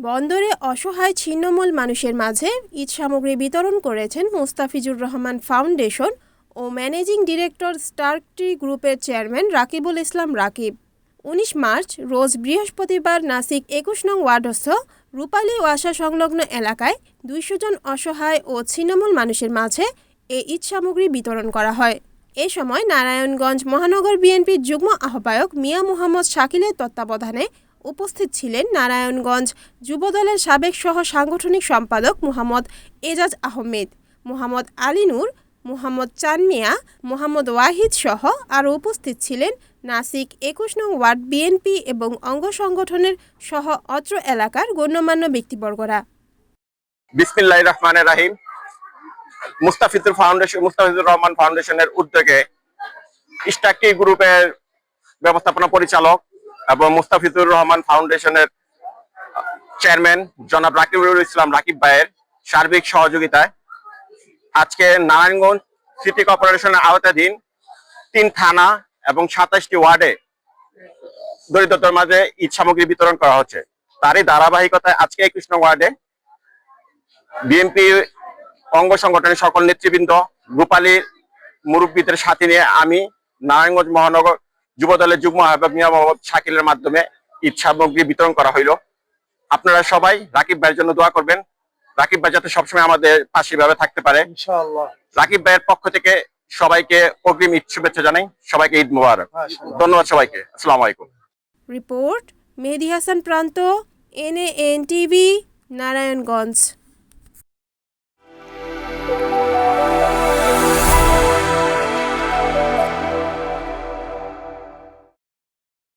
বন্দরে অসহায় ছিন্নমূল মানুষের মাঝে ঈদ সামগ্রী বিতরণ করেছেন মুস্তাফিজুর রহমান ফাউন্ডেশন ও ম্যানেজিং ডিরেক্টর স্টার্ক ট্রি গ্রুপের চেয়ারম্যান রাকিবুল ইসলাম রাকিব। ১৯ মার্চ রোজ বৃহস্পতিবার নাসিক ২১ নং ওয়ার্ডস্থ রূপালী ওয়াসা সংলগ্ন এলাকায় ২০০ জন অসহায় ও ছিন্নমূল মানুষের মাঝে এ ঈদ সামগ্রী বিতরণ করা হয়। এ সময় নারায়ণগঞ্জ মহানগর বিএনপির যুগ্ম আহ্বায়ক মিয়া মোহাম্মদ শাকিলের তত্ত্বাবধানে উপস্থিত ছিলেন নারায়ণগঞ্জ যুবদলের সাবেক সহ সাংগঠনিক সম্পাদক মোহাম্মদ এজাজ আহমেদ, মোহাম্মদ আলী নূর, মোহাম্মদ চান মিয়া, মোহাম্মদ ওয়াহিদ সহ আরও উপস্থিত ছিলেন নাসিক ২১ নং ওয়ার্ড বিএনপি এবং অঙ্গ সংগঠনের সহ অত্র এলাকার গণ্যমান্য ব্যক্তিবর্গরা। বিসমিল্লাহির রহমানির রহিম। মুস্তাফিজুর রহমান ফাউন্ডেশনের উদ্যোগে স্টার্ক ট্রি গ্রুপের ব্যবস্থাপনা পরিচালক এবং মুস্তাফিজুর রহমান ফাউন্ডেশনের চেয়ারম্যান জনাব রাকিবুল ইসলাম রাকিব ভাইয়ের সার্বিক সহযোগিতায় আজকে নারায়ণগঞ্জ সিটি কর্পোরেশনের আওতাধীন ৩ থানা এবং ২৭টি ওয়ার্ডে দরিদ্রদের মাঝে ঈদ সামগ্রী বিতরণ করা হচ্ছে। তারই ধারাবাহিকতায় আজকে ২১ নং ওয়ার্ডে বিএনপি অঙ্গ সংগঠনের সকল নেতৃবৃন্দ, রূপালী মুরব্বীদের সাথে নিয়ে আমি নারায়ণগঞ্জ মহানগর যুবদলের যুগ্ম আহ্বায়ক মিয়া মোহাম্মদ শাকিলের মাধ্যমে ঈদ সামগ্রী বিতরণ করা হইল। আপনারা সবাই রাকিব ভাইয়ের জন্য দোয়া করবেন, রাকিব ভাই যাতে সবসময় আমাদের পাশে ভাবে থাকতে পারে ইনশাআল্লাহ। রাকিব ভাইয়ের পক্ষ থেকে সবাইকে অগ্রিম ঈদ শুভেচ্ছা জানাই। সবাইকে ঈদ মোবারক। ধন্যবাদ সবাইকে। আসসালামু আলাইকুম। রিপোর্ট মেহেদী হাসান প্রান্ত, NAN TV, নারায়ণগঞ্জ।